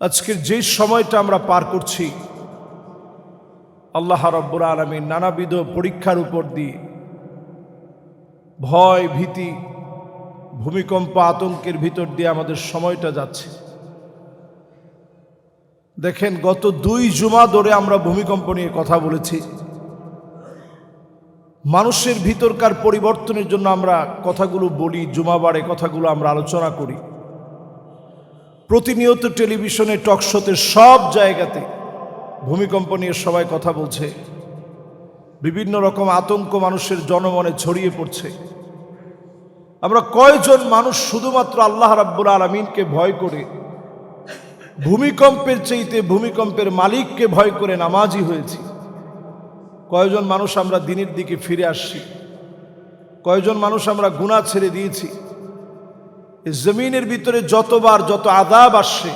আজকের যে সময়টা আমরা পার করছি, আল্লাহ রাব্বুল আলামিন নানাবিধ পরীক্ষার উপর দিয়ে ভয় ভীতি ভূমিকম্প আতঙ্কের ভিতর দিয়ে আমাদের সময়টা যাচ্ছে। দেখেন, গত 2 জুমা ধরে আমরা ভূমিকম্প নিয়ে কথা বলেছি। মানুষের ভিতরকার পরিবর্তনের জন্য আমরা কথাগুলো বলি, জুমাবারে কথাগুলো আমরা আলোচনা করি। প্রতিনিয়ত টেলিভিশনে, টকশোতে, সব জায়গাতে ভূমিকম্প নিয়ে সবাই কথা বলছে। বিভিন্ন রকম আতঙ্ক মানুষের জনমনে ছড়িয়ে পড়ছে। আমরা কয়জন মানুষ শুধুমাত্র আল্লাহ রাব্বুল আলামিনকে ভয় করে, ভূমিকম্পের চাইতে ভূমিকম্পের মালিককে ভয় করে নামাজি হয়েছি? কয়জন মানুষ আমরা দিনের দিকে ফিরে আসছি? কয়জন মানুষ আমরা গুনাহ ছেড়ে দিয়েছি? এই জমিনের ভিতরে যতবার যত আযাব আসছে,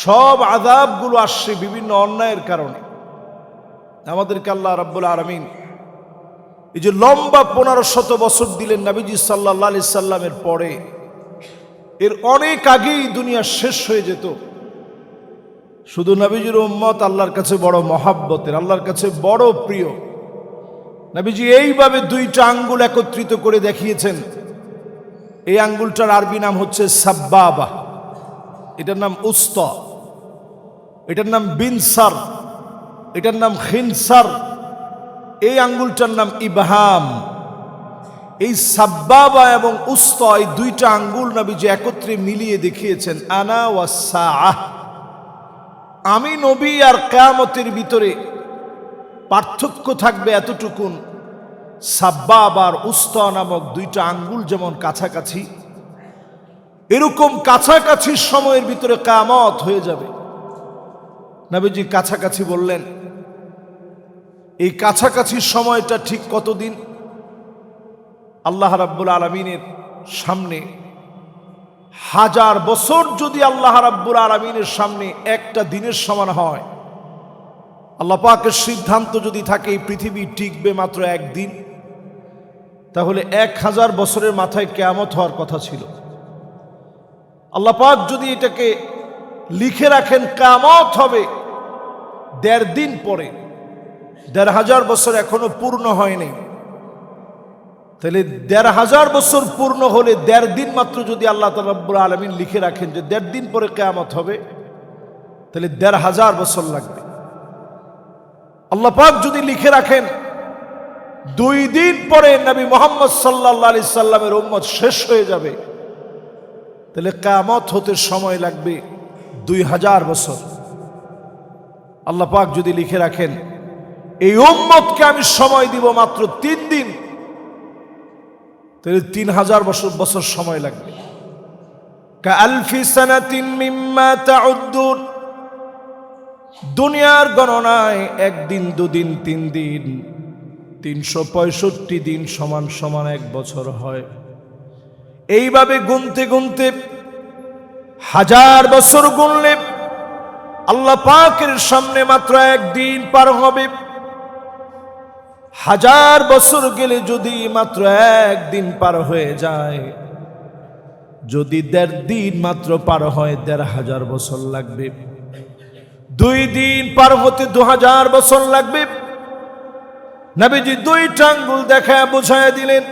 সব আযাবগুলো আসছে বিভিন্ন অন্যায়ের কারণে। আমাদেরকে আল্লাহ রাব্বুল আলামিন এই যে লম্বা 1500 বছর দিলেন নবীজি সাল্লাল্লাহু আলাইহি সাল্লামের পরে, এর অনেক আগেই দুনিয়া শেষ হয়ে যেত। শুধু নবীজির উম্মত আল্লাহর কাছে বড় মহাব্বতের, আল্লাহর কাছে বড় প্রিয়। নবীজি এইভাবে 2টা আঙ্গুল একত্রিত করে দেখিয়েছেন। এই আঙ্গুলটার আরবি নাম হচ্ছে সাব্বাবা, এটার নাম উস্তা, এটার নাম বিনসার, এটার নাম খিনসার, এই আঙ্গুলটার নাম ইবহাম। এই সাব্বাবা এবং উস্তা, এই 2টা আঙ্গুল নবীজি একত্রে মিলিয়ে দেখিয়েছেন, আনা ওয়াস সাআহ, আমি নবী আর কিয়ামতের ভিতরে পার্থক্য থাকবে এতটুকুন। সাব্বাবা আর উস্তা নামক 2টা আঙ্গুল যেমন কাছাকাছি, এরকম কাছাকাছি সময়ের ভিতরে কিয়ামত হয়ে যাবে। নবীজি কাছাকাছি বললেন। এই কাছাকাছি সময়টা ঠিক কতদিন? আল্লাহ রাব্বুল আলামিনের সামনে 1000 বছর যদি আল্লাহ রাব্বুল আলামিনের সামনে একটা দিনের সমান হয়, আল্লাহ পাকের সিদ্ধান্ত যদি থাকে এই পৃথিবী টিকবে মাত্র একদিন, তাহলে 1000 বছরের মাথায় কিয়ামত হওয়ার কথা ছিল। আল্লাহ পাক যদি এটাকে লিখে রাখেন কিয়ামত হবে 1.5 দিন পরে, 1500 বছর এখনো পূর্ণ হয়নি, তাহলে 1500 বছর পূর্ণ হলে 1.5 দিন মাত্র যদি আল্লাহ তাআলা রাব্বুল আলামিন লিখে রাখেন যে 1.5 দিন পরে কিয়ামত হবে, তাহলে 1500 বছর লাগবে। আল্লাহ পাক যদি লিখে রাখেন 2 দিন পরে নবী মুহাম্মদ সাল্লাল্লাহু আলাইহি সাল্লামের উম্মত শেষ হয়ে যাবে, তাহলে কিয়ামত হতে সময় লাগবে 2000 বছর। আল্লাহ পাক যদি লিখে রাখেন এই উম্মতকে আমি সময় দিব মাত্র 3 দিন, তাহলে 3000 বছর সময় লাগবে। কাআলফি সানাতিন মিম্মা তাউদ্দুন, দুনিয়ার গণনায় 1 দিন 2 দিন 3 দিন 365 দিন সমান সমান 1 বছর হয়। এইভাবে গুনতে গুনতে 1000 বছর গুনলে আল্লাহ পাকের সামনে মাত্র 1 দিন পার হবে। 1000 বছর গেলে যদি মাত্র 1 দিন পার হয়ে যায়, যদি 1.5 দিন মাত্র পার হয় 1500 বছর লাগবে। 2 দিন পার হতে 2000 বছর লাগবে। নবীজি 2টা আঙ্গুল দেখায় বোঝায় দিলেন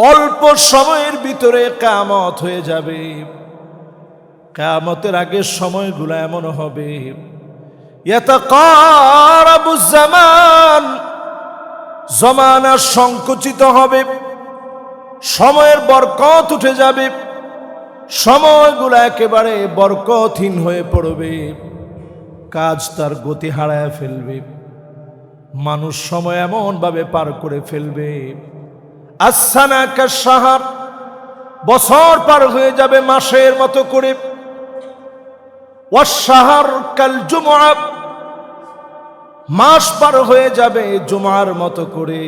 অল্প সময়ের ভিতরে কিয়ামত হয়ে যাবে। কিয়ামতের আগের সময়গুলো এমন হবে, ইয়াতাকারাবুজ জামান, জমানা সংকুচিত হবে, সময়ের বরকত উঠে যাবে, সময়গুলো একেবারে বরকতহীন হয়ে পড়বে, কাজ তার গতি হারায় ফেলবে, মানুষ সময় এমন ভাবে পার করে ফেলবে, আসসানা কাশাহার, বছর পার হয়ে যাবে মাসের মতো করে, ওয়াশাহার কাল জুমআ, মাস পার হয়ে যাবে জুমার মতো করে,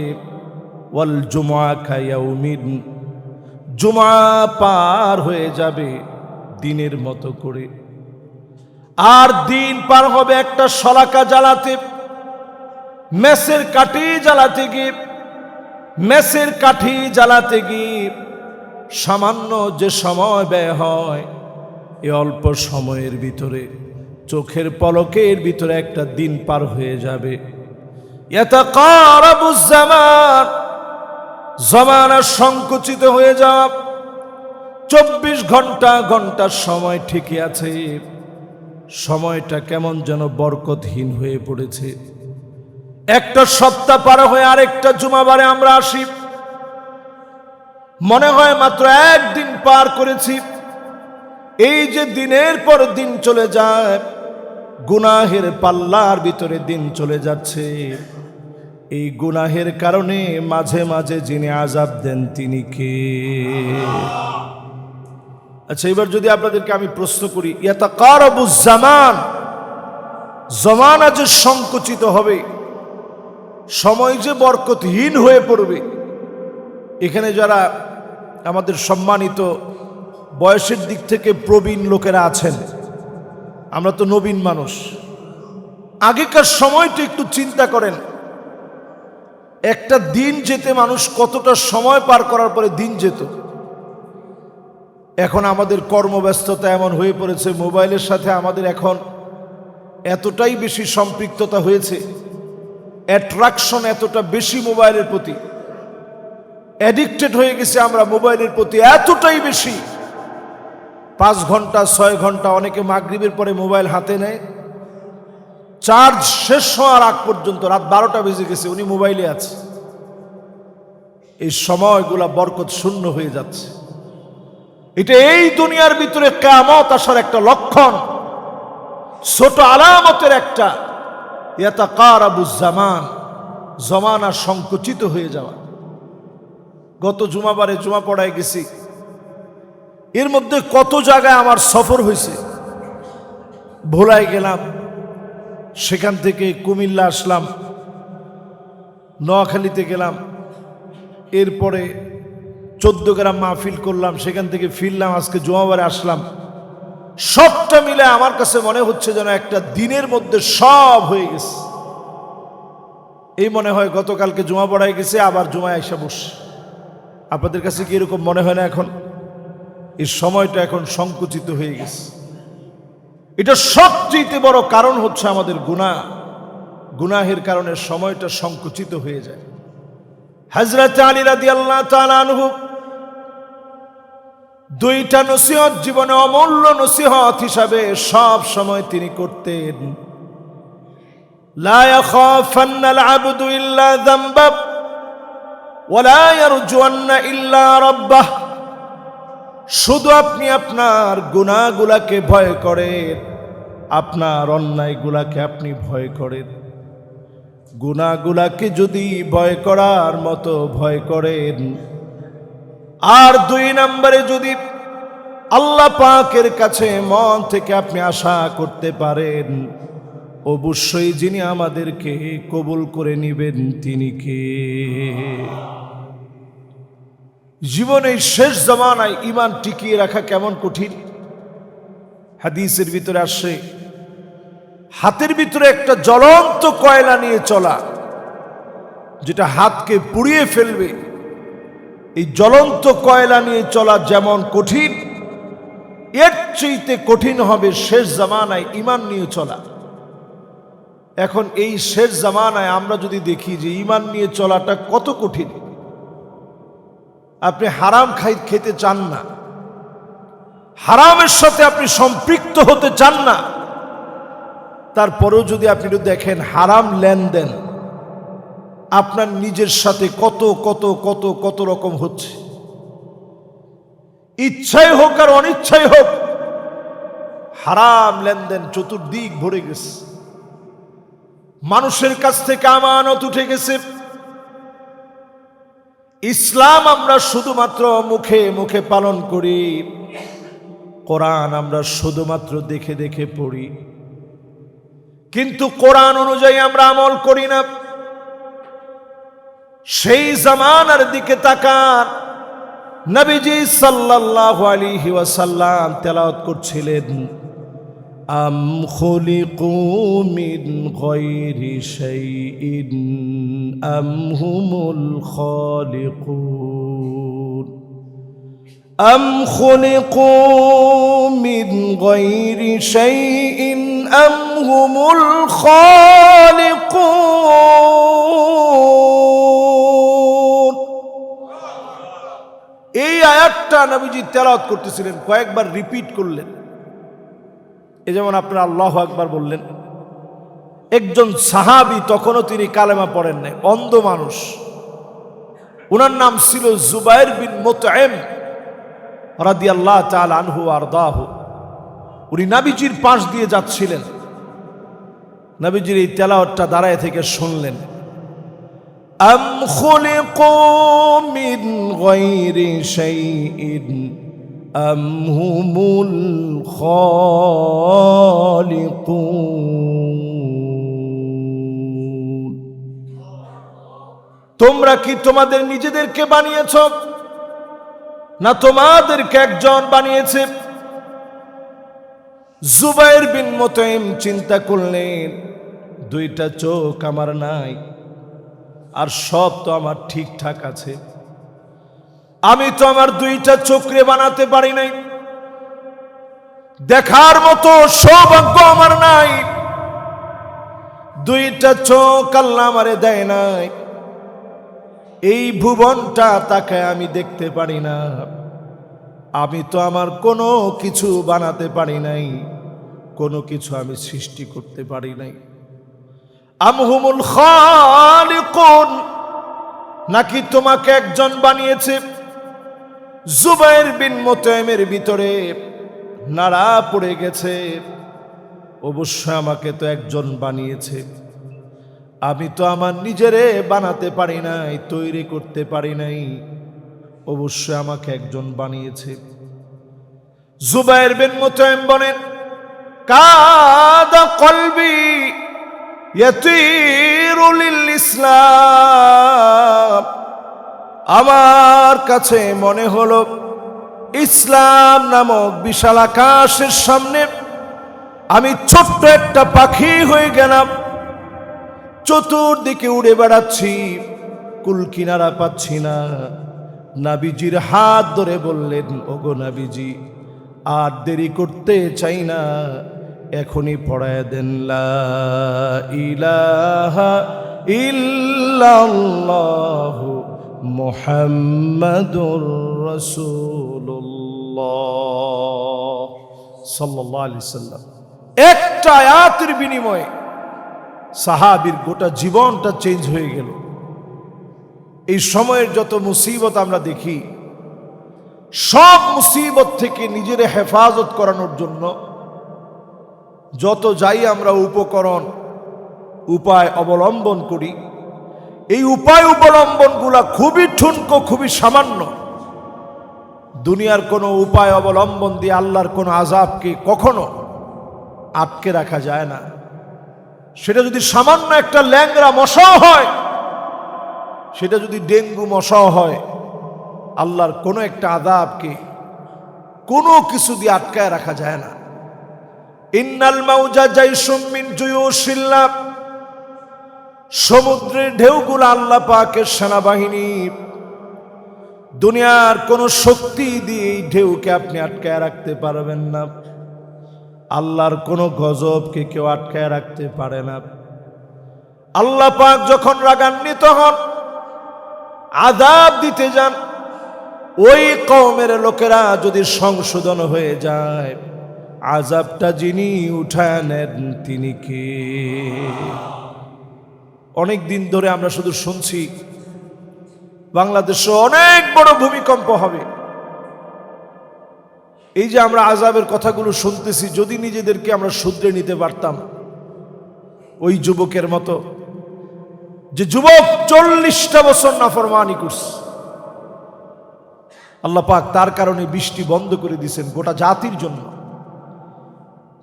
ওয়াল জুমআ কায়াউমিন, জুমা পার হয়ে যাবে দিনের মতো করে। আর দিন পার হবে একটা শলাকা জ্বালাতে, মেসের কাঠি জ্বালাতে গিয়ে, মেসের কাঠি জ্বালাতে গিয়ে সামান্য যে সময় ব্যয় হয়, এই অল্প সময়ের ভিতরে, চোখের পলকের ভিতরে একটা দিন পার হয়ে যাবে। ইয়াতাকারাবুজ জামান, জমানা সংকুচিত হয়ে যাওয়া। 24 ঘন্টা ঘন্টার সময় ঠিকই আছে, সময়টা কেমন যেন বরকতহীন হয়ে পড়েছে। একটা সপ্তাহ পার হয়ে আরেকটা জুমাবারে আমরা আসি, মনে হয় মাত্র একদিন পার করেছি। এই যে দিনের পর দিন চলে যায়, গুনাহের পাল্লার ভিতরে দিন চলে যাচ্ছে। এই গুনাহের কারণে মাঝে মাঝে যিনি আযাব দেন তিনি কে? আচ্ছা, এবার যদি আপনাদেরকে আমি প্রশ্ন করি, ইয়াতাকারাবুজ জামান, জমানা যে সংকুচিত হবে, সময় যে বরকতহীন হয়ে পড়বে, এখানে যারা আমাদের সম্মানিত বয়সের দিক থেকে প্রবীণ লোকেরা আছেন, আমরা তো নবীন মানুষ, আগেকার সময়টা একটু চিন্তা করেন। একটা দিন যেতে মানুষ কতটা সময় পার করার পরে দিন যেত। এখন আমাদের কর্মব্যস্ততা এমন হয়ে পড়েছে, মোবাইলের সাথে আমাদের এখন এতটাই বেশি সম্পৃক্ততা হয়েছে, অ্যাট্রাকশন এতটা বেশি মোবাইলের প্রতি, অ্যাডিক্টেড হয়ে গেছে আমরা মোবাইলের প্রতি এতটাই বেশি। 5 ঘন্টা 6 ঘন্টা, অনেকে মাগরিবের পরে মোবাইল হাতে নেয়, চার্জ শেষ হওয়ার আগ পর্যন্ত রাত 12টা বেজে গেছে, উনি মোবাইলে আছে। এই সময়গুলা বরকত শূন্য হয়ে যাচ্ছে। এটা এই দুনিয়ার ভিতরে কিয়ামত আসার একটা লক্ষণ, ছোট আলামতের একটা। ইয়াতাকারাবুজ জামান, জমানা সংকুচিত হয়ে যাওয়া। গত জুমাবারে জুমা পড়ায় গেছি, এর মধ্যে কত জায়গায় আমার সফর হয়েছে। ভোলায় গেলাম, সেখান থেকে কুমিল্লা আসলাম, নোয়াখালীতে গেলাম, এরপরে 14 গ্রাম মাহফিল করলাম, সেখান থেকে ফিরলাম, আজকে জুমাবারে আসলাম। সবটা মিলে আমার কাছে মনে হচ্ছে যেন একটা দিনের মধ্যে সব হয়ে গেছে। এই মনে হয় গতকালকে জুমা পড়ায় গেছে, আবার জুমায় আইসা বসে। আপনাদের কাছে কি এরকম মনে হয় না? এখন এই সময়টা এখন সংকুচিত হয়ে গেছে। এটা সবচেয়ে বড় কারণ হচ্ছে আমাদের গুনাহ। গুনাহের কারণে সময়টা সংকুচিত হয়ে যায়। হযরত আলী রাদিয়াল্লাহু তাআলা আনহু 2টা নসিহত জীবনে অমূল্য নসিহত হিসাবে সব সময় তিনি করতেন। লা ইয়াখাফান্নাল আবদু ইল্লা যামবা ওয়া লা ইয়ারজুন্না ইল্লা রাব্বাহ। শুধু আপনি আপনার গুনাহগুলোকে ভয় করেন, আপনার অন্যায়গুলোকে আপনি ভয় করেন। গুনাহগুলোকে যদি ভয় করার মতো ভয় করেন, আর 2 নম্বরে যদি আল্লাহ পাকের কাছে মন থেকে আপনি আশা করতে পারেন, অবশ্যই যিনি আমাদেরকে কবুল করে নেবেন তিনি কে? জীবনের শেষ জামানায় ঈমান টিকিয়ে রাখা কেমন কঠিন। হাদিসের ভিতরে আসে, হাতের ভিতরে একটা জ্বলন্ত কয়লা নিয়ে চলা, যেটা হাতকে পুড়িয়ে ফেলবে। এই জ্বলন্ত কয়লা নিয়ে চলা যেমন কঠিন, এর চেয়ে কঠিন হবে শেষ জামানায় ঈমান নিয়ে চলা। এখন এই শেষ জামানায় আমরা যদি দেখি যে ঈমান নিয়ে চলাটা কত কঠিন। আপনি হারাম খেতে চান না, হারামের সাথে আপনি সম্পৃক্ত হতে চান না, তারপরেও যদি আপনি দেখেন হারাম লেনদেন আপনার নিজের সাথে কত কত কত কত রকম হচ্ছে। ইচ্ছাই হোক আর অনিচ্ছাই হোক, হারাম লেনদেন চতুর্দিক ভরে গেছে। মানুষের কাছ থেকে আমানত উঠে গেছে। ইসলাম আমরা শুধুমাত্র মুখে মুখে পালন করি, কোরআন আমরা শুধুমাত্র দেখে দেখে পড়ি, কিন্তু কোরআন অনুযায়ী আমরা আমল করি না। সেই জামানার দিকে তাকান, নবীজি সাল্লাল্লাহু আলাইহি ওয়াসাল্লাম তেলাওয়াত করছিলেন, আম খুলিকু মিন গায়রি শাইইন আম হুমুল খালিকুন أم خلقوا من غير شيء أم هم الخالقون এই আয়াতটা নবীজি তেলাওয়াত করতেছিলেন, কয়েকবার রিপিট করলেন। এই যেমন আপনারা আল্লাহু আকবার বললেন। একজন সাহাবী, তখনও তিনি কালেমা পড়েন নাই, অন্ধ মানুষ, ওনার নাম ছিল জুবাইর বিন মুতঈম রাদিয়াল্লাহু তাআলা আনহু আরদাহু। উনি নবীজির পাশ দিয়ে যাচ্ছিলেন, নবীজির এই তেলাওয়াতটা দাঁড়ায় থেকে শুনলেন। আম খুলিকু মিন গায়রি শাইইন আম হুমুল খালিকুন। তোমরা কি তোমাদের নিজেদেরকে বানিয়েছ, না তোমাদেরকে একজন বানিয়েছে? জুবাইর বিন মুতঈম চিন্তা করলেন, দুইটা চোখ আমার নাই, আর সব তো আমার ঠিকঠাক আছে, আমি তো আমার দুইটা চোখরে বানাতে পারি নাই, দেখার মতো সৌভাগ্য আমার নাই, দুইটা চোখ আল্লাহ আমারে দেয় নাই, এই ভুবনটা তাকে আমি দেখতে পারি না, আমি তো আমার কোনো কিছু বানাতে পারি নাই, কোনো কিছু আমি সৃষ্টি করতে পারি নাই। আম হুমুল খালিকুন, নাকি তোমাকে একজন বানিয়েছে? জুবাইর বিন মুতঈমের ভিতরে নাড়া পড়ে গেছে, অবশ্যই আমাকে তো একজন বানিয়েছে, আমি তো আমার নিজেরে বানাতে পারি নাই, তৈরি করতে পারি নাই, অবশ্যই আমাকে একজন বানিয়েছে। জুবাইর বিন মুতঈম বলেন, কাদা কলবি ইয়াতিরু লিল ইসলাম, আমার কাছে মনে হলো ইসলাম নামক বিশাল আকাশের সামনে আমি ছোট্ট একটা পাখি হয়ে গেলাম, চতুর্দিকে উড়ে বেড়াচ্ছি, কুল কিনারা পাচ্ছি না। নবীজির হাত ধরে বললেন, ওগো নবীজি, আর দেরি করতে চাই না, এখনই পড়ায় দেন লা ইলাহা ইল্লাল্লাহু মুহাম্মাদুর রাসূলুল্লাহ সাল্লাল্লাহু আলাইহি সাল্লাম। একটা আয়াতের বিনিময়ে সাহাবীর গোটা জীবনটা চেঞ্জ হয়ে গেল। এই সময়ের যত মুসিবত আমরা দেখি, সব মুসিবত থেকে নিজের হেফাজত করানোর জন্য যত যাই আমরা উপকরণ উপায় অবলম্বন করি, এই উপায় অবলম্বনগুলা খুবই ঠুনকো, খুবই সামান্য। দুনিয়ার কোনো উপায় অবলম্বন দিয়ে আল্লাহর কোনো আযাবকে কখনো আটকে রাখা যায় না। সেটা যদি সামান্য একটা ল্যাংড়া মশাও হয়, সেটা যদি ডেঙ্গু মশাও হয়, আল্লাহর কোনো একটা আযাবকে কোনো কিছু দিয়ে আটকায় রাখা যায় না। ইন্নাল মাউজা জাইশুম মিন জুয়ুশিল্লাহ, সমুদ্রের ঢেউগুলো আল্লাহ পাকের সেনাবাহিনী। দুনিয়ার কোনো শক্তি দিয়ে এই ঢেউকে আপনি আটকায় রাখতে পারবেন না। আল্লাহর কোনো গজবকে কেউ আটকায় রাখতে পারে না। আল্লাহ পাক যখন রাগান্বিত হন, আযাব দিতে যান, ওই কওমের লোকেরা যদি সংশোধন হয়ে যায়, আযাবটা যিনি উঠায় নেন তিনি কে? অনেক দিন ধরে আমরা শুধু শুনছি বাংলাদেশে অনেক বড় ভূমিকম্প হবে। এই যে আমরা আযাবের কথাগুলো শুনতেছি, যদি নিজেদেরকে আমরা শুধরে নিতে পারতাম, ওই যুবকের মতো যে যুবক 40টা বছর নাফরমানি করছে, আল্লাহ পাক তার কারণে বৃষ্টি বন্ধ করে দিয়েছেন গোটা জাতির জন্য।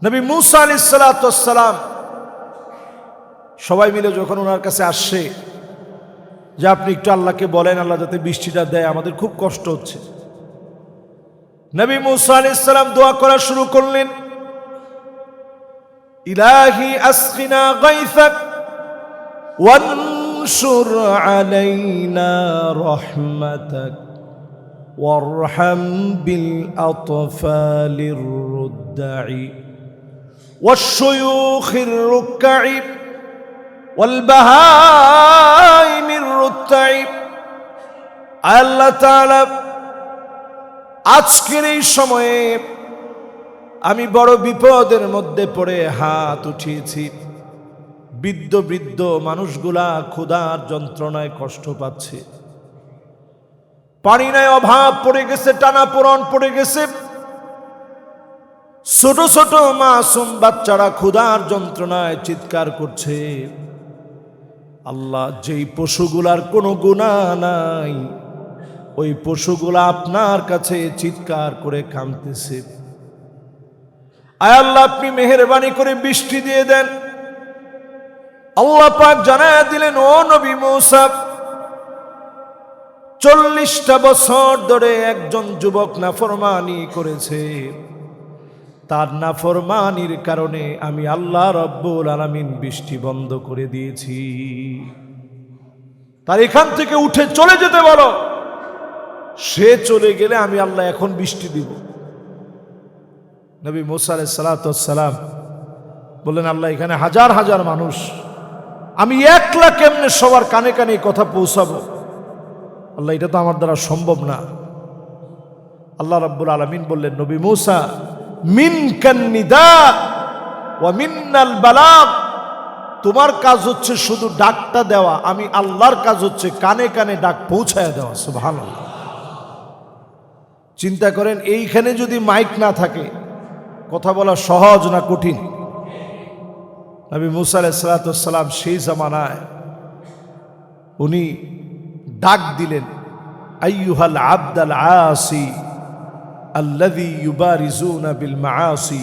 নবী মূসা আলাইহিস সালাতু ওয়াস সালাম সবাই মিলে যখন ওনার কাছে আসছে যে আপনি একটু আল্লাহকে বলেন আল্লাহ যাতে বৃষ্টিটা দেয়, আমাদের খুব কষ্ট হচ্ছে। নবী মূসা আলাইহিস সালাম দোয়া করা শুরু করলেন, ইলাহি আসকিনা গায়সাক ওয়ানশুর আলাইনা রাহমাতাক وارحم بالأطفال الردع والشيوخ الركع والبهائم الرتع। আল্লাহ তাআলা আজকের এই সময়ে আমি বড় বিপদের মধ্যে পড়ে হাত উঠিয়েছি। বৃদ্ধ বৃদ্ধ মানুষগুলা ক্ষুধার যন্ত্রণায় কষ্ট পাচ্ছে, পানি নাই অভাব পড়ে গেছে, টানাপোড়েন পড়ে গেছে। ছোট ছোট মাসুম বাচ্চারা ক্ষুধার যন্ত্রণায় চিৎকার করছে। আল্লাহ, যেই পশুগুলার কোনো গুনাহ নাই ওই পশুগুলা আপনার কাছে চিৎকার করে কাঁদতেছে। আয় আল্লাহ, আপনি মেহেরবানি করে বৃষ্টি দিয়ে দেন। আল্লাহ পাক জানায়া দিলেন, ও নবী মূসা, 40টা বছর ধরে একজন যুবক নাফরমানি করেছে। তার নাফরমানির কারণে আমি আল্লাহ রব্বুল আলামিন বৃষ্টি বন্ধ করে দিয়েছি। তার এখান থেকে উঠে চলে যেতে বলো। সে চলে গেলে আমি আল্লাহ এখন বৃষ্টি দিব। নবী মূসা আলাইহিস সালাতু ওয়াস সালাম বললেন, আল্লাহ, এখানে হাজার হাজার মানুষ, আমি একলা কেমনে সবার কানে কানে কথা পৌঁছাবো? আল্লাহ, এটা তো আমার দ্বারা সম্ভব না। আল্লাহ রাব্বুল আলামিন বললেন, নবী মূসা, মিনকান নিদা ওয়া মিন্নাল বালাগ, তোমার কাজ হচ্ছে শুধু ডাকটা দেওয়া, আমি আল্লাহর কাজ হচ্ছে কানে কানে ডাক পৌঁছায় দেওয়া। সুবহানাল্লাহ। চিন্তা করেন, এইখানে যদি মাইক না থাকে কথা বলা সহজ না কঠিন? নবী মূসা আলাইহিস সালাতু ওয়াস সালাম সেই জামানায় উনি ডাক দিলেন, আইয়ুহাল আবদাল আসি আল্লাযী ইউবারিজুনা বিল মাআসি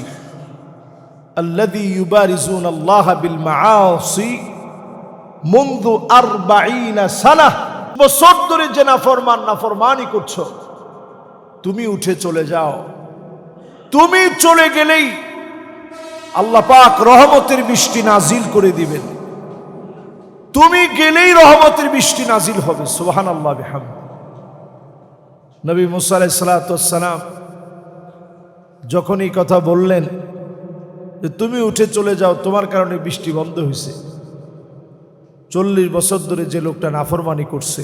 আল্লাযী ইউবারিজুনা আল্লাহ বিল মাআসি মুনযু 40 সানাহ। বছর ধরে যে নাফরমানি করছো, তুমি উঠে চলে যাও। তুমি চলে গেলেই আল্লাহ পাক রহমতের বৃষ্টি নাজিল করে দিবেন। তুমি গেলেই রহমতের বৃষ্টি নাজিল হবে। সুবহানাল্লাহ বিহামদি। নবী মূসা আলাইহিস সালাতু ওয়াস সালাম যখন এই কথা বললেন যে তুমি উঠে চলে যাও, তোমার কারণে বৃষ্টি বন্ধ হয়েছে, 40 বছর ধরে যে লোকটা নাফরমানি করছে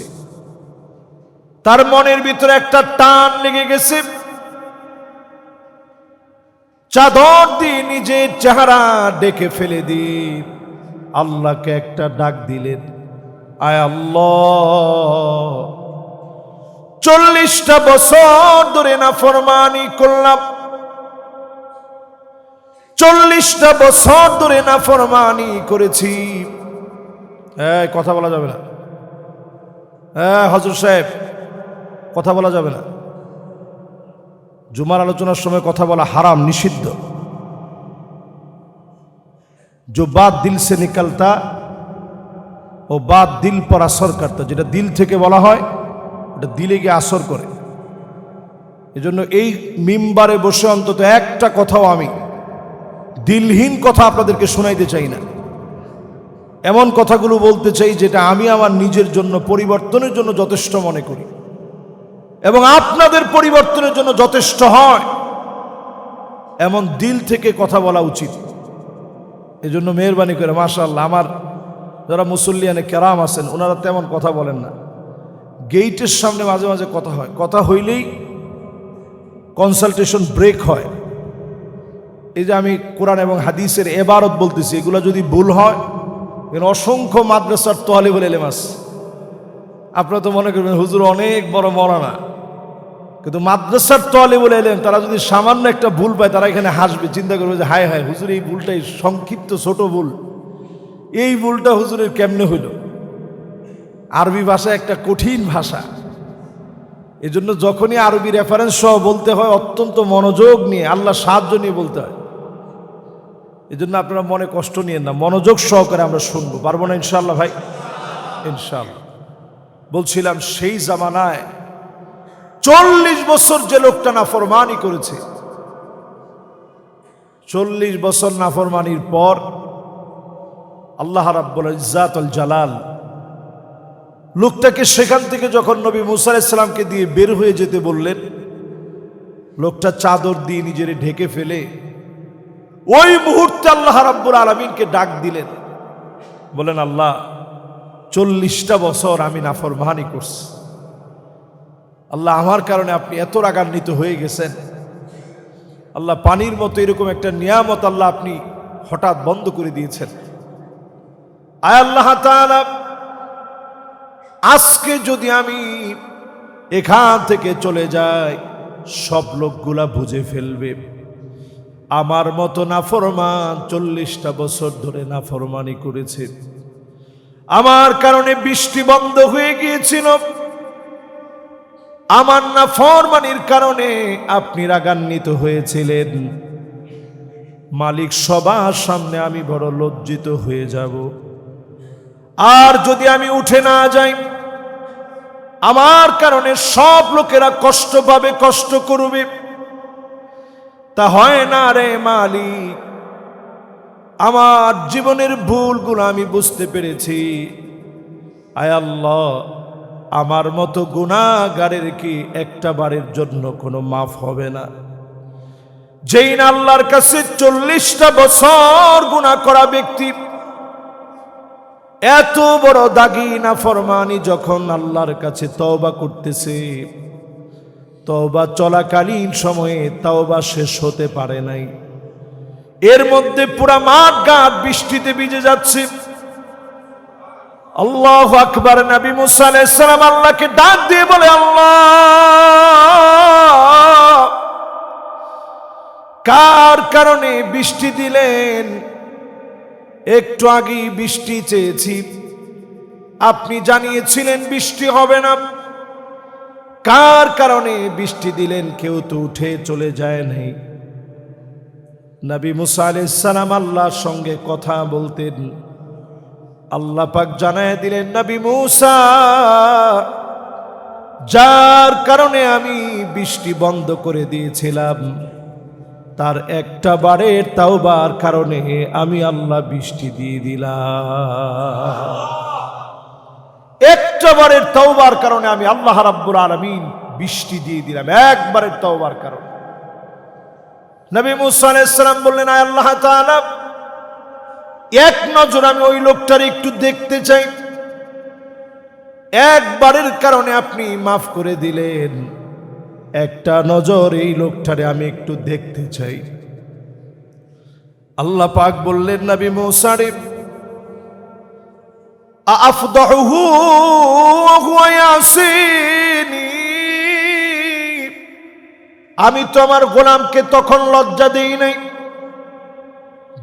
তার মনের ভিতরে একটা টান লেগে গেছে। চাদর দিয়ে নিজের চেহারা ডেকে ফেলে দিয়ে আল্লাহকে একটা ডাক দিলেন, আয় আল্লাহ, 40টা বছর ধরে নাফরমানি করলাম, 40টা বছর ধরে নাফরমানি করেছি। কথা বলা যাবে না। হযরত সাহেব, কথা বলা যাবে না। জুমার আলোচনার সময় কথা বলা হারাম, নিষিদ্ধ। जो बात दिल से निकलता ও বাত দিল পর আসর করতা, যেটা দিল থেকে বলা হয় ওটা দিলে গিয়ে আসর করে। এজন্য এই মিম্বারে বসে অন্তত একটা কথাও আমি দিলহীন কথা আপনাদেরকে শোনাইতে চাই না। এমন কথাগুলো বলতে চাই যেটা আমি আমার নিজের জন্য পরিবর্তনের জন্য যথেষ্ট মনে করি এবং আপনাদের পরিবর্তনের জন্য যথেষ্ট হয়, এমন দিল থেকে কথা বলা উচিত। এজন্য মেহেরবানি করে, মাশাআল্লাহ, আমার যারা মুসল্লিয়ানে কেরাম আছেন ওনারা তেমন কথা বলেন না। গেইটের সামনে মাঝে মাঝে কথা হয়, কথা হইলেই কনসালটেশন ব্রেক হয়। এই যে আমি কোরআন এবং হাদিসের এবারত বলতেছি, এগুলো যদি ভুল হয়, অসংখ্য মাদ্রাসার তালিবুল ইলম আছে। আপনারা তো মনে করবেন হুজুর অনেক বড় মওলানা, কিন্তু মাদ্রাসার তালিবুল ইলম তারা যদি সামান্য একটা ভুল পায় তারা এখানে হাসবে, চিন্তা করবে যে হায় হায় হুজুর এই ভুলটাই সংক্ষিপ্ত ছোট ভুল, এই ভুলটা হুজুরের কেমনে হইল। আরবি ভাষা একটা কঠিন ভাষা, এজন্য যখনই আরবি রেফারেন্স সহ বলতে হয় অত্যন্ত মনোযোগ নিয়ে, আল্লাহ সাহায্য নিয়ে বলতে হয়। এজন্য আপনারা মনে কষ্ট নিয়েন না, মনোযোগ সহকারে আমরা শুনবো, পারবো না ইনশাআল্লাহ ভাই? ইনশাআল্লাহ। বলছিলাম সেই জামানায় 40 বছর যে লোকটা নাফরমানি করেছে, 40 বছর নাফরমানির পর আল্লাহ রাব্বুল ইজ্জাতুল জালাল লোকটাকে সেখান থেকে যখন নবী মুসা আলাইহিস সালামকে দিয়ে বের হয়ে যেতে বললেন, লোকটা চাদর দিয়ে নিজের ঢেকে ফেলে ওই মুহূর্তে আল্লাহ রাব্বুল আলামিনকে ডাক দিলেন, বলেন আল্লাহ 40টা বছর আমি নাফরমানি করছি, আল্লাহ আমার কারণে আপনি এত রাগান্বিত হয়ে গেছেন, আল্লাহ পানির মতো এরকম একটা নিয়ামত আল্লাহ আপনি হঠাৎ বন্ধ করে দিয়েছেন। আয় আল্লাহ তাআলা, আজকে যদি আমি এখান থেকে চলে যাই সব লোকগুলা বুঝে ফেলবে আমার মতো নাফরমান 40টা বছর ধরে নাফরমানি করেছে, আমার কারণে বৃষ্টি বন্ধ হয়ে গিয়েছিল, আমার নাফরমানির কারণে আপনি রাগান্বিত হয়েছিলেন, মালিক সবার সামনে আমি বড় লজ্জিত হয়ে যাব। আর যদি আমি উঠে না যাই আমার কারণে সব লোকেরা কষ্ট পাবে, কষ্ট করবে, তা হয় না রে মালিক। আমার জীবনের ভুলগুলো আমি বুঝতে পেরেছি, আয় আল্লাহ আমার মতো গুনাহগারের কি একটা বারের জন্য কোনো মাফ হবে না? যেই না আল্লাহর কাছে 40টা বছর গুনাহ করা ব্যক্তি এত বড় দাগী নাফরমানি যখন আল্লাহর কাছে তওবা করতেছে, তওবা চলাকালীন সময়ে তওবা শেষ হতে পারে নাই, এর মধ্যে পুরা মাঠ ঘাট বৃষ্টিতে ভিজে যাচ্ছে। আল্লাহু আকবার। নবী মুসা আলাইহিস সালাম আল্লাহকে ডাক দিয়ে বলে, আল্লাহ কার কারণে বৃষ্টি দিলেন? একটু আগেই বৃষ্টি চেয়েছি, আপনি জানিয়েছিলেন বৃষ্টি হবে না, কার কারণে বৃষ্টি দিলেন? কেউ তো উঠে চলে যায় নাই। নবী মুসা আলাইহিস সালাম আল্লাহর সঙ্গে কথা বলতেন, আল্লাহ পাক জানায় দিলেন, নবী মুসা যার কারণে আমি বৃষ্টি বন্ধ করে দিয়েছিলাম তার একটা বারের তাওবার কারণে আমি আল্লাহ বৃষ্টি দিয়ে দিলাম। একটা বারের তাওবার কারণে আমি আল্লাহ রাব্বুল আলামিন বৃষ্টি দিয়ে দিলাম, একবারের তাওবার কারণে। নবী মুসা আলাইহিস সালাম বললেন, আয় আল্লাহ তাআলা এক নজর আমি ওই লোকটার একটু দেখতে চাই, একবারের কারণে আপনি মাফ করে দিলেন, একটা নজর এই লোকটারে আমি একটু দেখতে চাই। আল্লাহ পাক বললেন, নবী মুসা রে আফদাহু ওয়া হুয়া ইয়াসিনি, আমি তো আমার গোলামকে তখন লজ্জা দেই নাই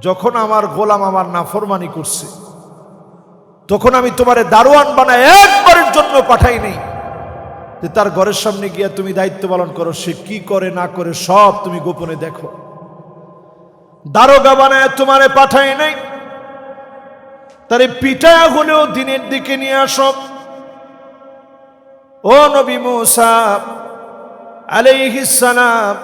যখন আমার গোলাম আমার নাফরমানি করছে, তখন আমি তোমারে দারোয়ান বানায় একবারের জন্য পাঠাই নাই যে তার ঘরের সামনে গিয়া তুমি দায়িত্ব পালন করো, সে কি করে না করে সব তুমি গোপনে দেখো। দারোগা বানায় তোমারে পাঠাই নাই, তারে পিটায়া হলেও দিনের দিকে নিয়ে আসো। ও নবী মুসা আলাইহিস সালাম,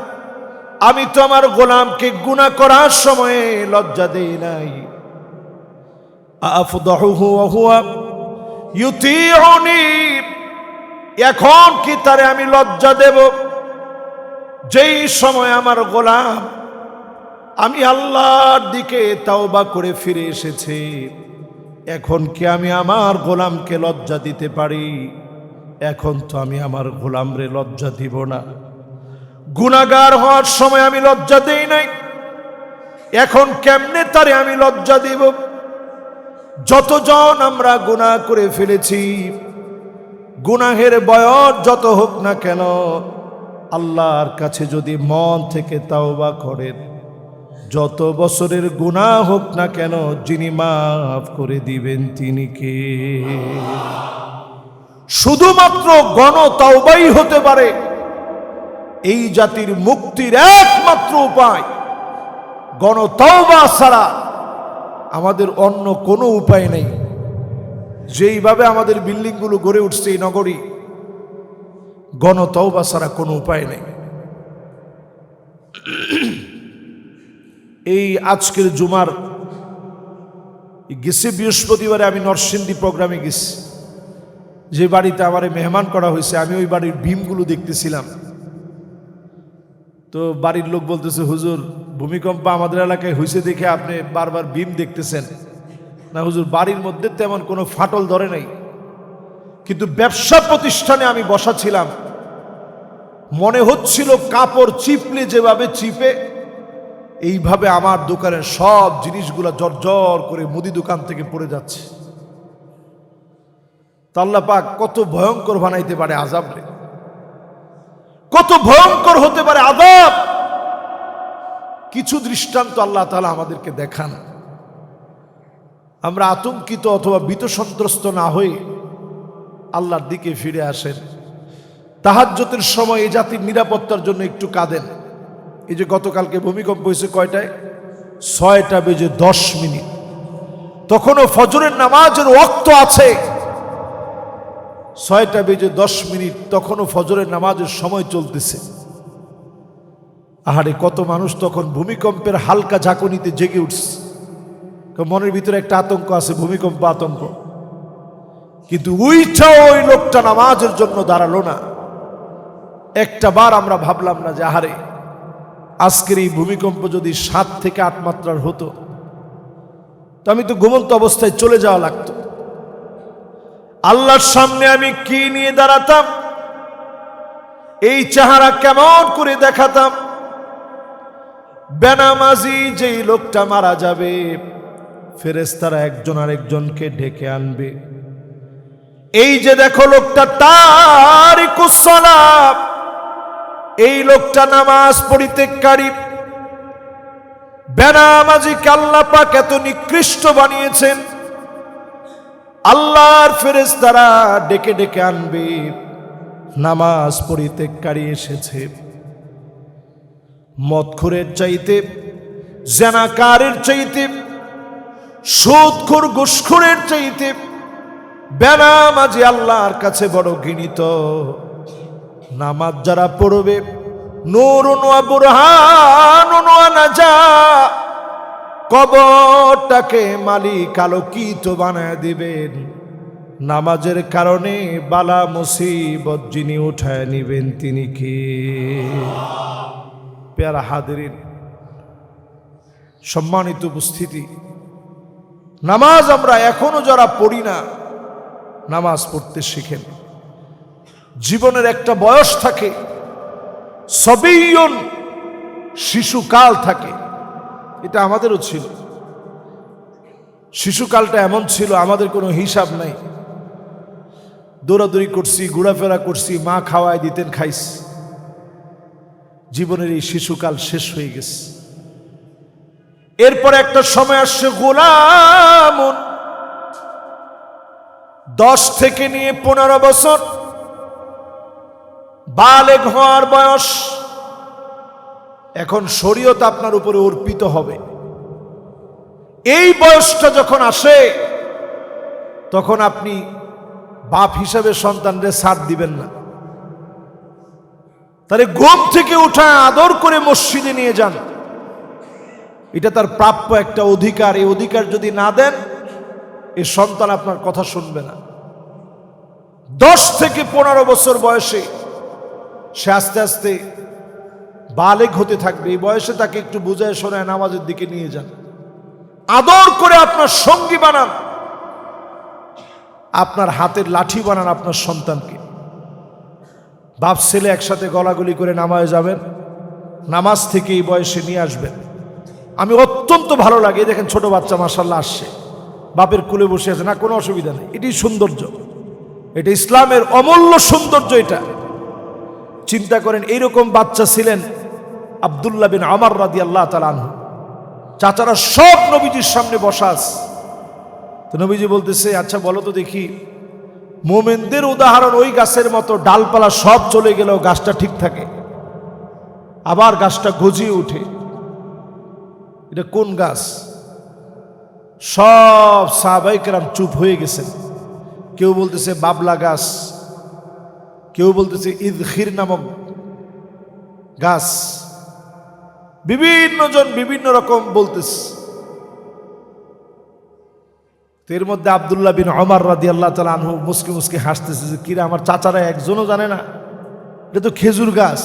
আমি তো আমার গোলামকে গুনাহ করার সময়ে লজ্জা দেই নাই। আফদাহুহু ওয়া হুয়া ইউতিউনি, এখন কি তারে আমি লজ্জা দেব যেই সময় আমার গোলাম আমি আল্লাহর দিকে তাওবা করে ফিরে এসেছে? এখন কি আমি আমার গোলামকে লজ্জা দিতে পারি? এখন তো আমি আমার গোলামরে লজ্জা দিব না। গুনাহগার হওয়ার সময় আমি লজ্জা দেই নাই, এখন কেমনে তারে আমি লজ্জা দিব? যতজন আমরা গুনাহ করে ফেলেছি, গুনাহের বয়স যত হোক না কেন, আল্লাহর কাছে যদি মন থেকে তাওবা করেন, যত বছরের গুনাহ হোক না কেন, যিনি মাফ করে দিবেন তিনি কে? শুধুমাত্র গণ তাওবাই হতে পারে এই জাতির মুক্তির একমাত্র উপায়। গণ তাওবা ছাড়া আমাদের অন্য কোনো উপায় নেই। যেইভাবে আমাদের বিল্ডিংগুলো গড়ে উঠছে এই নগরী, গণ তাওবা ছাড়া কোনো উপায় নেই। এই আজকের জুমার গেছে বৃহস্পতিবারে আমি নরসিংদী প্রোগ্রামে গেছি। যে বাড়িতে আমারে মেহমান করা হয়েছে, আমি ওই বাড়ির ভীমগুলো দেখতেছিলাম। তো বাড়ির লোক বলতেছে, হুজুর ভূমিকম্প আমাদের এলাকায় হয়েছে দেখে আপনি বারবার ভীম দেখতেছেন। না হুজুর, বাড়ির মধ্যে তেমন কোনো ফাটল ধরে নাই, কিন্তু ব্যবসা প্রতিষ্ঠানে আমি বসা ছিলাম, মনে হচ্ছিল কাপড় চিপলে যেভাবে চিপে এইভাবে আমার দোকানের সব জিনিসগুলো জর্জর করে মুদি দোকান থেকে পড়ে যাচ্ছে। আল্লাহ পাক কত ভয়ঙ্কর বানাইতে পারে আযাব রে, কত ভয়ঙ্কর হতে পারে আযাব। কিছু দৃষ্টান্ত আল্লাহ তাআলা আমাদেরকে দেখান, আমরা আতঙ্কিত অথবা ভীত সন্ত্রস্ত না হয়ে আল্লাহর দিকে ফিরে আসেন। তাহাজ্জুদের সময় এই জাতির নিরাপত্তার জন্য একটু কাঁদেন। এই যে গতকালকে ভূমিকম্প হয়েছে কয়টায়? 6:10, তখনও ফজরের নামাজের ওয়াক্ত আছে। 6:10, তখনও ফজরের নামাজের সময় চলতেছে। আহারে, কত মানুষ তখন ভূমিকম্পের হালকা ঝাঁকুনিতে জেগে উঠছে। মনের ভিতরে একটা আতঙ্ক আছে, ভূমিকম্প আতঙ্ক, কিন্তু ওই লোকটা নামাজের জন্য দাঁড়ালো না। একটা বার আমরা ভাবলাম না যে আহারে, আজকের এই ভূমিকম্প যদি 7 থেকে 8 মাত্রার হতো তো আমি তো ঘুমন্ত অবস্থায় চলে যাওয়া লাগতো। আল্লাহর সামনে আমি কি নিয়ে দাঁড়াতাম, এই চেহারা কেমন করে দেখাতাম। বেনামাজি যেই লোকটা মারা যাবে, ফেরেশতারা একজন আরেকজনকে ডেকে আনবে। এই যে দেখো লোকটা তারিকুস সালাত, এই লোকটা নামাজ পরিত্যাগকারী। বেনামাজিকে আল্লাহ পাক এত নিকৃষ্ট বানিয়েছেন, আল্লাহর ফেরেশতারা ডেকে ডেকে আনবে, নামাজ পরিত্যাগকারী এসেছে। মদখোরের চাইতে, জেনাকারের চাইতে, সুদখোর ঘুষখোরের চাইতে বেনামাজি আল্লাহর কাছে বড় ঘৃণিত। নামাজ যারা পড়বে, নূরুন ওয়া বুরহানুন ওয়া নাজাহ, কবরটাকে মালিক আলোকিত বানায় দিবেন। নামাজের কারণে বালা মুসিবত যিনি উঠায় নিবেন তিনি কি? প্যারা হাজিরিন, সম্মানিত উপস্থিতি, নামাজ আমরা এখনো যারা পড়ি না, নামাজ পড়তে শিখেন। জীবনের একটা বয়স থাকে, সবিয়ন, শিশুকাল থাকে। এটা আমাদেরও ছিল। শিশুকালটা এমন ছিল, আমাদের কোনো হিসাব নাই। দৌড়াদৌড়ি করছি, ঘোরাফেরা করছি, মা খাওয়ায় দিতেন, খাইছি। জীবনের এই শিশুকাল শেষ হয়ে গেছে। এরপর একটা সময় আসছে গোলামুন, 10 থেকে নিয়ে 15 বছর বালেগ হওয়ার বয়স। এখন শরীয়ত আপনার উপরে অর্পিত হবে। এই বয়সটা যখন আসে, তখন আপনি বাপ হিসাবে সন্তানদের ছাড় দিবেন না। তাহলে ঘুম থেকে উঠা আদর করে মসজিদে নিয়ে যান, এটা তার প্রাপ্য একটা অধিকার। এই অধিকার যদি না দেন, এই সন্তান আপনার কথা শুনবে না। 10 থেকে 15 বছর বয়সে সে আস্তে আস্তে বালেগ হতে থাকবে। এই বয়সে তাকে একটু বুঝায় শোনায় নামাজের দিকে নিয়ে যান, আদর করে আপনার সঙ্গী বানান, আপনার হাতের লাঠি বানান আপনার সন্তানকে। বাপ ছেলে একসাথে গলাগলি করে নামাজে যাবেন, নামাজ থেকে এই বয়সে নিয়ে আসবেন। আমি অত্যন্ত ভালো লাগে, দেখেন ছোট বাচ্চা মাশাআল্লাহ আসছে, বাপের কুলে বসে আছে, না কোনো অসুবিধা নেই। এটাই সৌন্দর্য, এটা ইসলামের অমূল্য সৌন্দর্য। এটা চিন্তা করেন, এইরকম বাচ্চা ছিলেন আব্দুল্লাহ বিন ওমর রাদিয়াল্লাহু তাআলা আনহু। চাচারা সব নবীজির সামনে বসা আছে। তো নবীজি বলতেছে, আচ্ছা বলো তো দেখি, মোমেনদের উদাহরণ ওই গাছের মতো, ডালপালা সব চলে গেলেও গাছটা ঠিক থাকে, আবার গাছটা গজিয়ে উঠে। এটা কোন গাছ? সব সাহাবায়ে কেরাম চুপ হয়ে গেছেন। কেউ বলতেছে বাবলা গাছ, কেউ বলতেছে ইদখির নামক গাছ, বিভিন্ন জন বিভিন্ন রকম বলতেছে। এর মধ্যে আব্দুল্লাহ বিন ওমর রাদিয়াল্লাহু তাআলা আনহু মুস্কি মুস্কি হাসতেছে যে কিরে আমার চাচারা একজনও জানে না এটা তো খেজুর গাছ।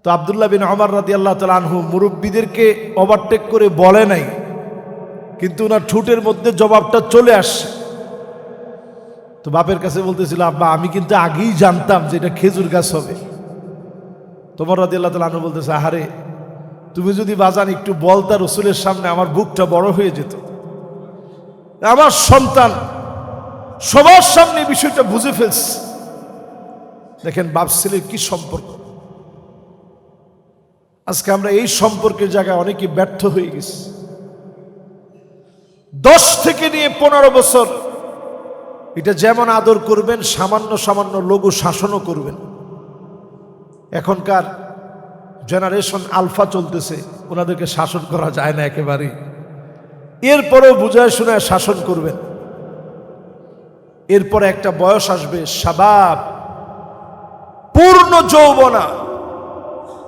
তো আব্দুল্লাহ বিন ওমর রাদিয়াল্লাহু তাআলা আনহু মুরব্বীদেরকে ওভারটেক করে বলে নাই, কিন্তু ওনার ঠোঁটের মধ্যে জবাবটা চলে আসছে। তো বাপের কাছে বলতেছিল, আব্বা আমি কিন্তু আগেই জানতাম যে এটা খেজুর গাছ হবে। তোমার রাদিয়াল্লাহু তাআলা আনহু বলতেছে, আহারে তুমি যদি বাজান একটু বলতা রসুলের সামনে, আমার বুকটা বড় হয়ে যেত। আমার সন্তান সবার সামনে বিষয়টা বুঝে ফেলছে। দেখেন বাপ ছেলের কি সম্পর্ক। আজকে আমরা এই সম্পর্কের জায়গায় অনেকে ব্যর্থ হয়ে গেছি। 10 থেকে নিয়ে 15 বছর এটা যেমন আদর করবেন, সামান্য সামান্য লঘু শাসনও করবেন। এখনকার জেনারেশন আলফা চলতেছে, ওনাদেরকে শাসন করা যায় না একেবারেই। এরপরেও বুঝায় শোনায় শাসন করবেন। এরপরে একটা বয়স আসবে শাবাব, পূর্ণ যৌবনা,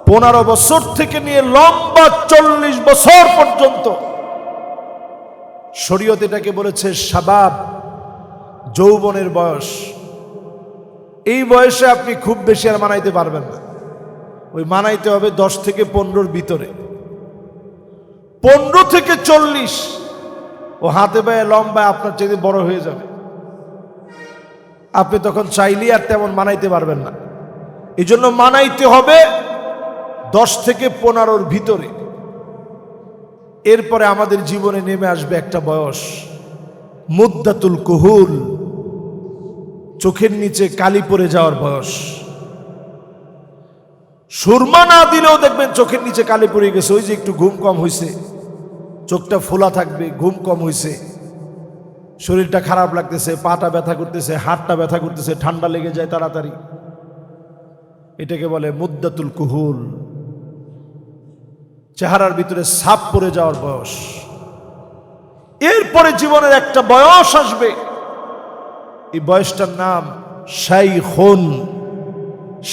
15 বছর থেকে নিয়ে লম্বা 40 বছর পর্যন্ত শরীয়ত এটাকে বলেছে শাবাব, যৌবনের বয়স। এই বয়সে আপনি খুব বেশি আর মানাইতে পারবেন না, ওই মানাইতে হবে 10 থেকে 15-র ভিতরে। 15 থেকে 40 ও হাতে পায়ে লম্বায় আপনার চাইতে বড় হয়ে যাবে। আপনি তখন চাইলে আর তেমন মানাইতে পারবেন না। এই জন্য মানাইতে হবে 10 থেকে 15-র ভিতরে। এরপরে আমাদের জীবনে নেমে আসবে একটা বয়স, মুদ্দাতুল কুহুল, চোখের নিচে কালি পড়ে যাওয়ার বয়স। সুরমা না দিলেও দেখবেন চোখের নিচে কালি পড়ে গেছে। ওই যে একটু ঘুম কম হয়েছে, চোখটা ফোলা থাকবে, ঘুম কম হয়েছে, শরীরটা খারাপ লাগতেছে, পাটা ব্যথা করতেছে, হাতটা ব্যথা করতেছে, ঠান্ডা লেগে যায় তাড়াতাড়ি। এটাকে বলে মুদ্দাতুল কুহুল, চেহারার ভিতরে ছাপ পড়ে যাওয়ার বয়স। এরপরে জীবনের একটা বয়স আসবে, এই বয়সটার নাম শাইখুন।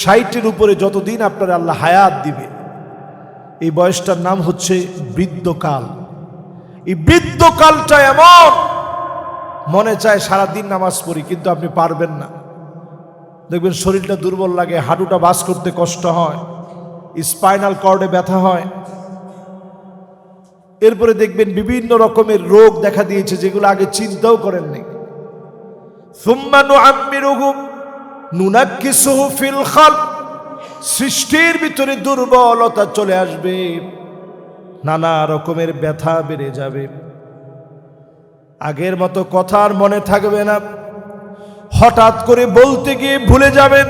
60-এর উপরে যতদিন আপনার আল্লাহ হায়াত দিবে, এই বয়সটার নাম হচ্ছে বৃদ্ধকাল। এই বৃদ্ধকালটা এমন, মনে চায় সারাদিন নামাজ পড়ি, কিন্তু আপনি পারবেন না। দেখবেন শরীরটা দুর্বল লাগে, হাঁটুটা বাস করতে কষ্ট হয়, স্পাইনাল কর্ডে ব্যথা হয়। এরপরে দেখবেন বিভিন্ন রকমের রোগ দেখা দিয়েছে যেগুলো আগে চিন্তাও করেননি। সুম্মা নুআম্মিরুহু নুনাক্কিসুহু ফিল খালক, সৃষ্টির ভিতরে দুর্বলতা চলে আসবে, নানা রকমের ব্যথা বেড়ে যাবে, আগের মতো কথা আর মনে থাকবে না, হঠাৎ করে বলতে গিয়ে ভুলে যাবেন,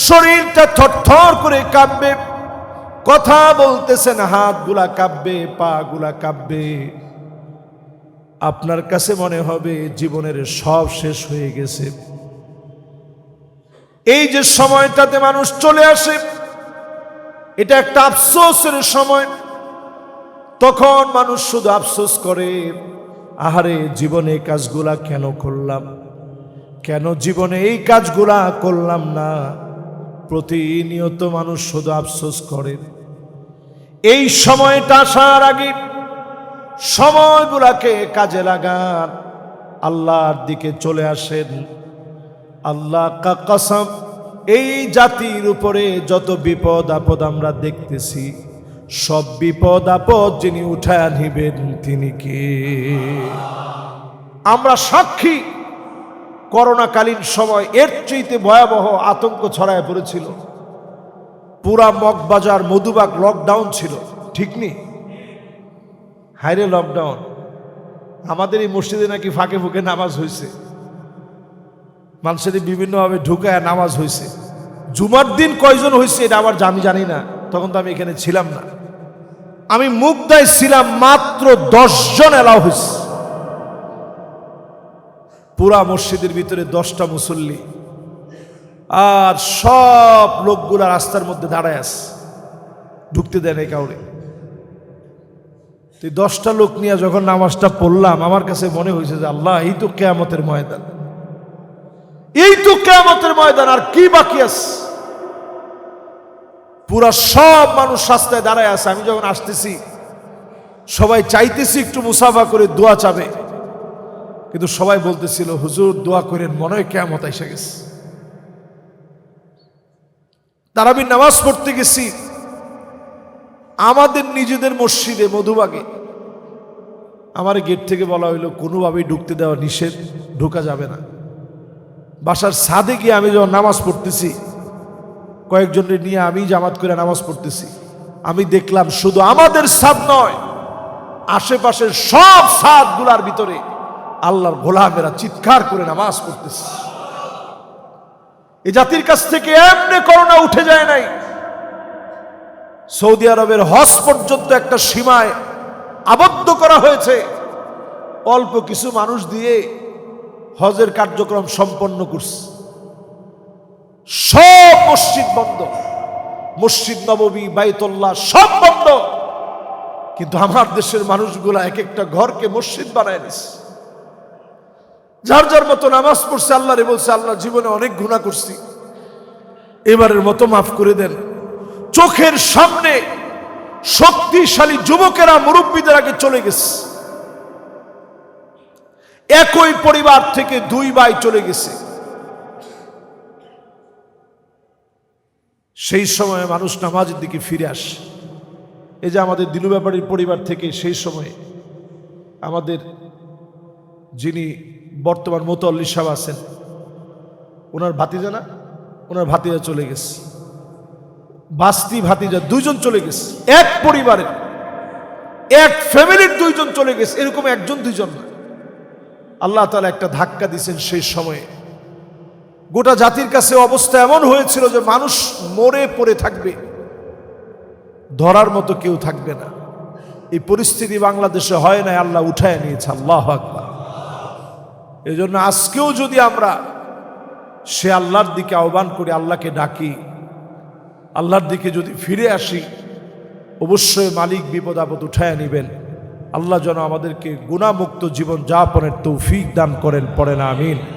শরীরটা থরথর করে কাঁপবে, কথা বলতেছেন হাতগুলা কাঁপবে, পা গুলা কাঁপবে, আপনার কাছে মনে হবে জীবনের সব শেষ হয়ে গেছে। এই যে সময়টাতে মানুষ চলে আসে, এটা একটা আফসোসের সময়। তখন মানুষ শুধু আফসোস করে, আহারে জীবনে এই কাজগুলা কেন করলাম, কেন জীবনে এই কাজগুলা করলাম না। প্রতিনিয়ত মানুষ শুধু আফসোস করে। এই সময়টা আসার আগে সময়গুলাকে কাজে লাগান, আল্লাহর দিকে চলে আসেন। আল্লাহ কা কসম, এই জাতির উপরে যত বিপদ আপদ আমরা দেখতেছি, সব বিপদ আপদ যিনি উঠায় নিবেন তিনি কে? আমরা সাক্ষী, করোনাকালীন সময় এর চাইতে ভয়াবহ আতঙ্ক ছড়ায় পড়েছিল। পুরা মগবাজার মধুবাগ লকডাউন ছিল, ঠিক নেই? হাইরে লকডাউন। আমাদের এই মসজিদে নাকি ফাঁকে ফুঁকে নামাজ হয়েছে, মানুষের বিভিন্নভাবে ঢুকায় নামাজ হয়েছে। জুমার দিন কয়জন হয়েছে এটা আবার আমি জানি না, তখন তো আমি এখানে ছিলাম না। আমি মুগদায় ছিলাম, মাত্র 10 জন এলাও হয়েছে। পুরা মসজিদের ভিতরে 10টা মুসল্লি, আর সব লোকগুলা রাস্তার মধ্যে দাঁড়ায় আছে, ঢুকতে দেয় নাই কাউরে। 10টা লোক নিয়ে যখন নামাজটা পড়লাম, আমার কাছে মনে হয়েছে যে আল্লাহ, এই তো কিয়ামতের ময়দান, এই তো কিয়ামতের ময়দান, আর কি বাকি আছে? পুরা সব মানুষ রাস্তায় দাঁড়ায় আছে। আমি যখন আসতেছি, সবাই চাইতেছি একটু মুসাফা করে দোয়া চাবে, কিন্তু সবাই বলতেছিল হুজুর দোয়া করেন, মনে হয় কিয়ামত এসে গেছে। তারাবির নামাজ পড়তে গেছি আমাদের নিজেদের মসজিদে মধুবাগে। আমার গেট থেকে বলা হইলো কোনোভাবেই ঢুকতে দেওয়া নিষেধ, ঢোকা যাবে না। বাসার ছাদে গিয়ে আমি যখন নামাজ পড়তেছি, কয়েকজনের নিয়ে আমি জামাত করে নামাজ পড়তেছি, আমি দেখলাম শুধু আমাদের ছাদ নয়, আশেপাশের সব ছাদগুলার ভিতরে আল্লাহর গোলামেরা চিৎকার করে নামাজ পড়তেছে। এই জাতির কাছ থেকে এমনি করোনা উঠে যায় নাই। সৌদি আরবের হজ পর্যন্ত একটা সীমায় আবদ্ধ করা হয়েছে, অল্প কিছু মানুষ দিয়ে হজের কার্যক্রম সম্পন্ন করছে। সব মসজিদ বন্ধ, মসজিদ নববী, বাইতুল্লাহ সব বন্ধ, কিন্তু আমার দেশের মানুষগুলা এক একটা ঘরকে মসজিদ বানায় নিছে। যার যার মতো নামাজ পড়ছে, আল্লাহরে বলছে আল্লাহ জীবনে অনেক গুনাহ করছি, এবারের মতো মাফ করে দেন। চোখের সামনে শক্তিশালী যুবকেরা মুরব্বীদের আগে চলে গেছে। একই পরিবার থেকে দুই ভাই চলে গেছে। সেই সময় মানুষ নামাজের দিকে ফিরে আসে। এই যে আমাদের দিলু ব্যাপারীর পরিবার থেকে সেই সময়ে আমাদের যিনি বর্তমান মোতাল্লি সাহেব আছেন, ওনার ভাতিজা না, ওনার ভাতিজা চলে গেছে। বাস্তি ভাতিজা দুইজন চলে গেছে। এক পরিবারের, এক ফ্যামিলির দুইজন চলে গেছে। এরকম একজন দুইজন না, আল্লাহ তাআলা একটা ধাক্কা দিয়েছেন। সেই সময়ে গোটা জাতির কাছে অবস্থা এমন হয়েছিল যে মানুষ মরে পড়ে থাকবে, ধরার মতো কেউ থাকবে না। এই পরিস্থিতি বাংলাদেশে হয় না, আল্লাহ উঠায় নিয়েছে। আল্লাহু আকবার। এই জন্য আজকেও যদি আমরা সে আল্লাহর দিকে আহ্বান করি, আল্লাহকে ডাকি, আল্লাহর দিকে যদি ফিরে আসি, অবশ্যই মালিক বিপদ আপদ উঠায় নিবেন। আল্লাহ যেন আমাদেরকে গুনাহমুক্ত জীবন যাপনের তৌফিক দান করেন, পড়েন আমিন।